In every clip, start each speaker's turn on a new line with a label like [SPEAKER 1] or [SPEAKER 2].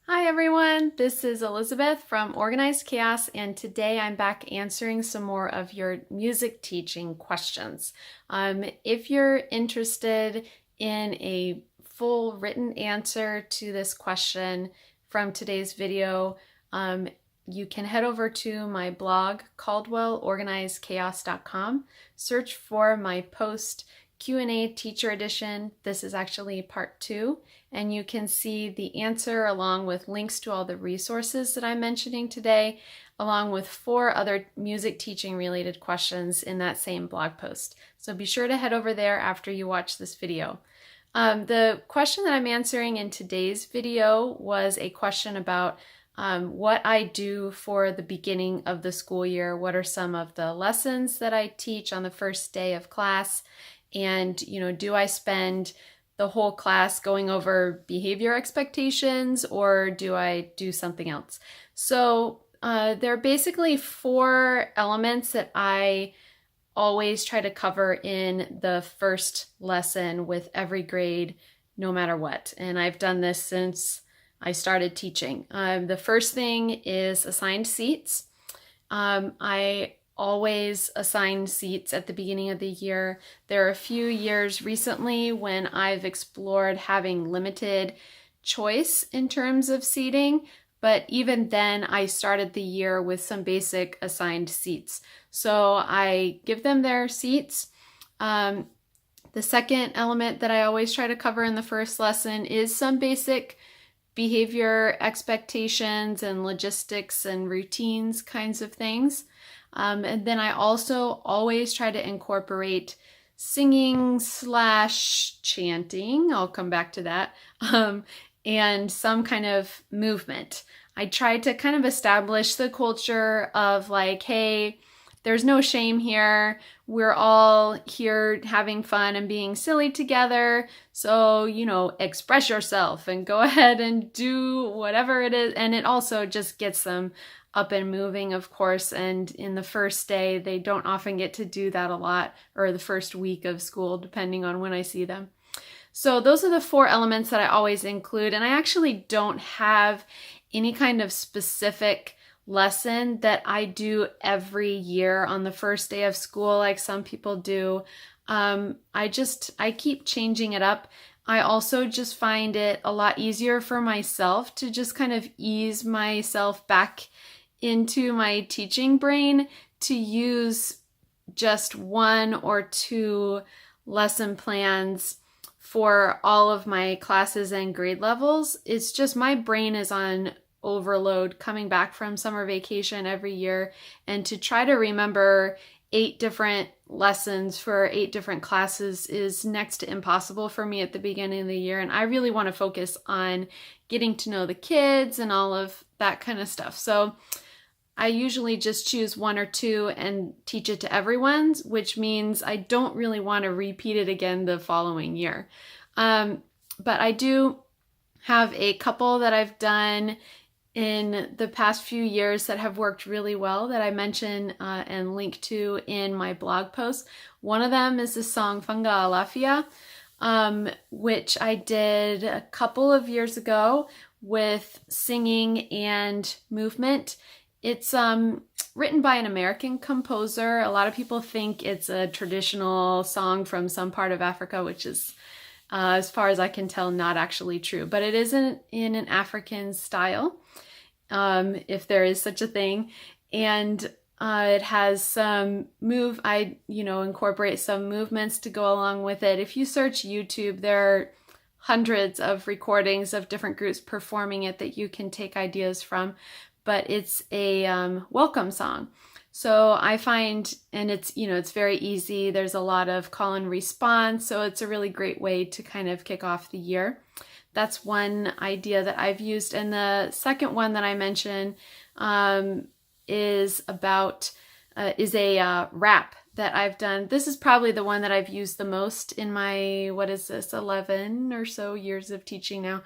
[SPEAKER 1] Hi everyone, this is Elizabeth from Organized Chaos, and today I'm back answering some more of your music teaching questions. If you're interested in a full written answer to this question from today's video, you can head over to my blog, caldwellorganizedchaos.com, search for my post Q&A teacher edition. This is actually part 2, and you can see the answer along with links to all the resources that I'm mentioning today, along with 4 other music teaching related questions in that same blog post. So be sure to head over there after you watch this video. The question that I'm answering in today's video was a question about what I do for the beginning of the school year. What are some of the lessons that I teach on the first day of class? And, do I spend the whole class going over behavior expectations, or do I do something else? So there are basically 4 elements that I always try to cover in the first lesson with every grade, no matter what. And I've done this since I started teaching. The first thing is assigned seats. I always assign seats at the beginning of the year. There are a few years recently when I've explored having limited choice in terms of seating, but even then I started the year with some basic assigned seats. So I give them their seats. The second element that I always try to cover in the first lesson is some basic behavior expectations and logistics and routines kinds of things. And then I also always try to incorporate singing / chanting, I'll come back to that, and some kind of movement. I try to kind of establish the culture of like, hey, there's no shame here. We're all here having fun and being silly together. So, express yourself and go ahead and do whatever it is. And it also just gets them up and moving, of course. And in the first day, they don't often get to do that a lot, or the first week of school, depending on when I see them. So those are the 4 elements that I always include. And I actually don't have any kind of specific lesson that I do every year on the first day of school like some people do. I keep changing it up. I also just find it a lot easier for myself to just kind of ease myself back into my teaching brain to use just 1 or 2 lesson plans for all of my classes and grade levels. It's just my brain is on overload coming back from summer vacation every year, and to try to remember 8 different lessons for 8 different classes is next to impossible for me at the beginning of the year. And I really want to focus on getting to know the kids and all of that kind of stuff. So I usually just choose 1 or 2 and teach it to everyone, which means I don't really want to repeat it again the following year. But I do have a couple that I've done in the past few years that have worked really well that I mention and link to in my blog post. One of them is the song Fanga Alafia, which I did a couple of years ago with singing and movement. It's written by an American composer. A lot of people think it's a traditional song from some part of Africa, which is, as far as I can tell, not actually true. But it is in an African style, if there is such a thing. And it has some I incorporate some movements to go along with it. If you search YouTube, there are hundreds of recordings of different groups performing it that you can take ideas from. But it's a welcome song. So I find, and it's very easy. There's a lot of call and response. So it's a really great way to kind of kick off the year. That's one idea that I've used. And the second one that I mentioned is a rap that I've done. This is probably the one that I've used the most in my, 11 or so years of teaching now.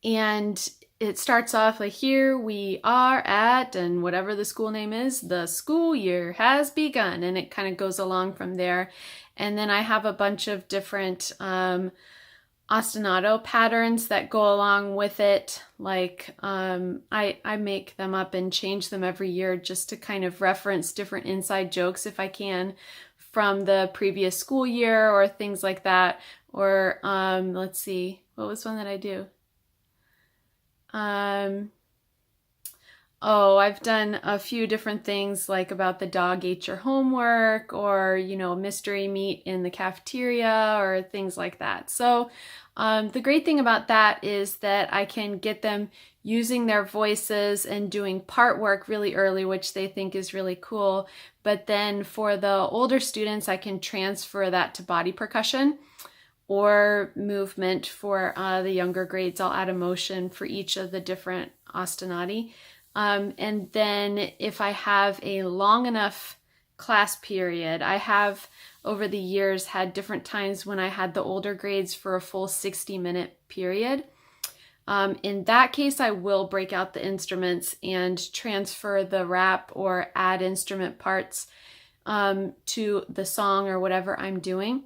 [SPEAKER 1] And it starts off like, here we are at, and whatever the school name is, the school year has begun. And it kind of goes along from there. And then I have a bunch of different ostinato patterns that go along with it. Like I make them up and change them every year just to kind of reference different inside jokes if I can from the previous school year or things like that. Or let's see, what was one that I do? Oh, I've done a few different things like about the dog ate your homework or, mystery meat in the cafeteria or things like that. So the great thing about that is that I can get them using their voices and doing part work really early, which they think is really cool. But then for the older students, I can transfer that to body percussion or movement. For the younger grades, I'll add a motion for each of the different ostinati. And then if I have a long enough class period, I have over the years had different times when I had the older grades for a full 60-minute period. In that case, I will break out the instruments and transfer the rap or add instrument parts to the song or whatever I'm doing.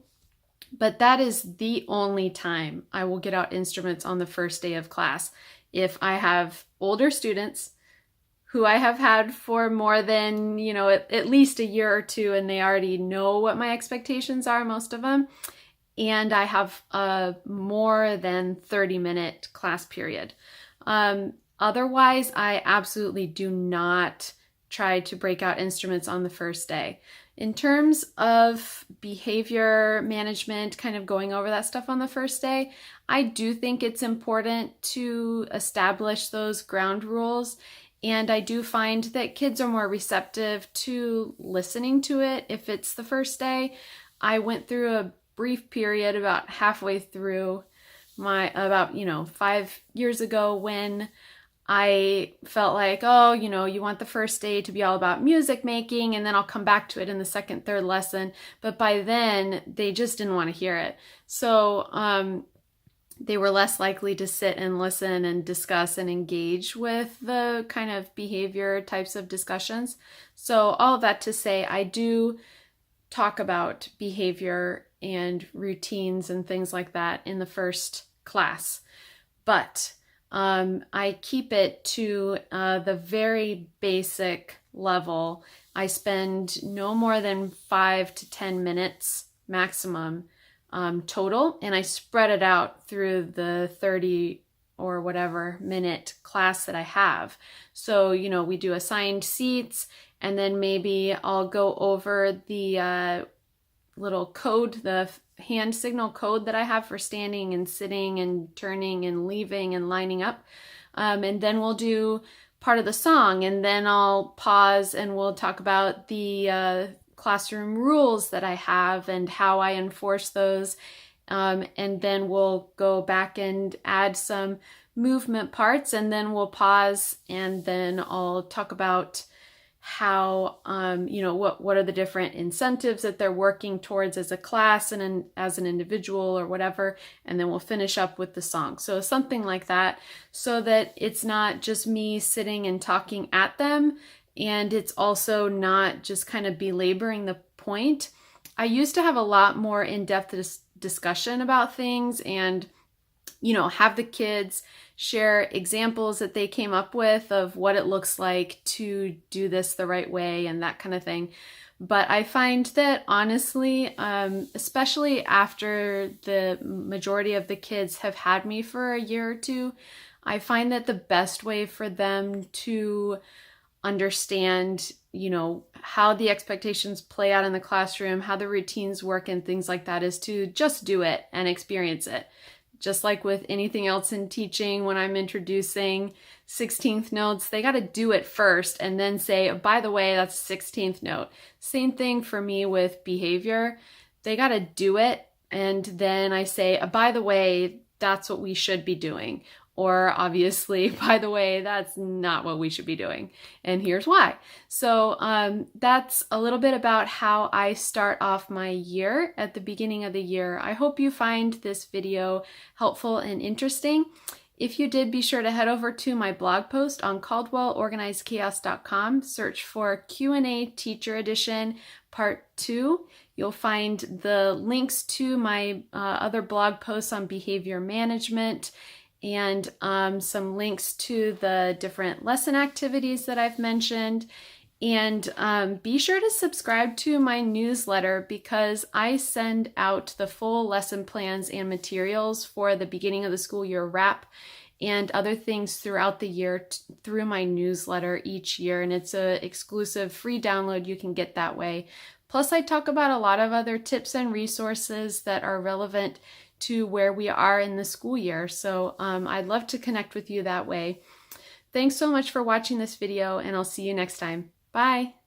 [SPEAKER 1] But that is the only time I will get out instruments on the first day of class. If I have older students who I have had for more than, at least a year or two, and they already know what my expectations are, most of them, and I have a more than 30-minute class period. Otherwise, I absolutely do not try to break out instruments on the first day. In terms of behavior management, kind of going over that stuff on the first day, I do think it's important to establish those ground rules. And I do find that kids are more receptive to listening to it if it's the first day. I went through a brief period about halfway through about 5 years ago when I felt like, you want the first day to be all about music making, and then I'll come back to it in the second, third lesson. But by then, they just didn't want to hear it. So they were less likely to sit and listen and discuss and engage with the kind of behavior types of discussions. So all of that to say, I do talk about behavior and routines and things like that in the first class. But I keep it to the very basic level. I spend no more than 5 to 10 minutes maximum total, and I spread it out through the 30 or whatever minute class that I have. So, we do assigned seats, and then maybe I'll go over the little code, the hand signal code that I have for standing and sitting and turning and leaving and lining up. And then we'll do part of the song, and then I'll pause and we'll talk about the classroom rules that I have and how I enforce those. And then we'll go back and add some movement parts, and then we'll pause, and then I'll talk about how, what are the different incentives that they're working towards as a class and as an individual or whatever, and then we'll finish up with the song. So something like that, so that it's not just me sitting and talking at them, and it's also not just kind of belaboring the point. I used to have a lot more in-depth discussion about things and, have the kids share examples that they came up with of what it looks like to do this the right way and that kind of thing. But I find that honestly, especially after the majority of the kids have had me for a year or two, I find that the best way for them to understand, how the expectations play out in the classroom, how the routines work and things like that, is to just do it and experience it. Just like with anything else in teaching, when I'm introducing 16th notes, they got to do it first and then say, oh, by the way, that's a 16th note. Same thing for me with behavior. They got to do it, and then I say, oh, by the way, that's what we should be doing. Or obviously, by the way, that's not what we should be doing, and here's why. So that's a little bit about how I start off my year at the beginning of the year. I hope you find this video helpful and interesting. If you did, be sure to head over to my blog post on CaldwellOrganizedChaos.com, search for Q&A Teacher Edition Part 2. You'll find the links to my other blog posts on behavior management and some links to the different lesson activities that I've mentioned. And be sure to subscribe to my newsletter because I send out the full lesson plans and materials for the beginning of the school year wrap and other things throughout the year through my newsletter each year. And it's an exclusive free download you can get that way. Plus, I talk about a lot of other tips and resources that are relevant to where we are in the school year. So I'd love to connect with you that way. Thanks so much for watching this video, and I'll see you next time. Bye.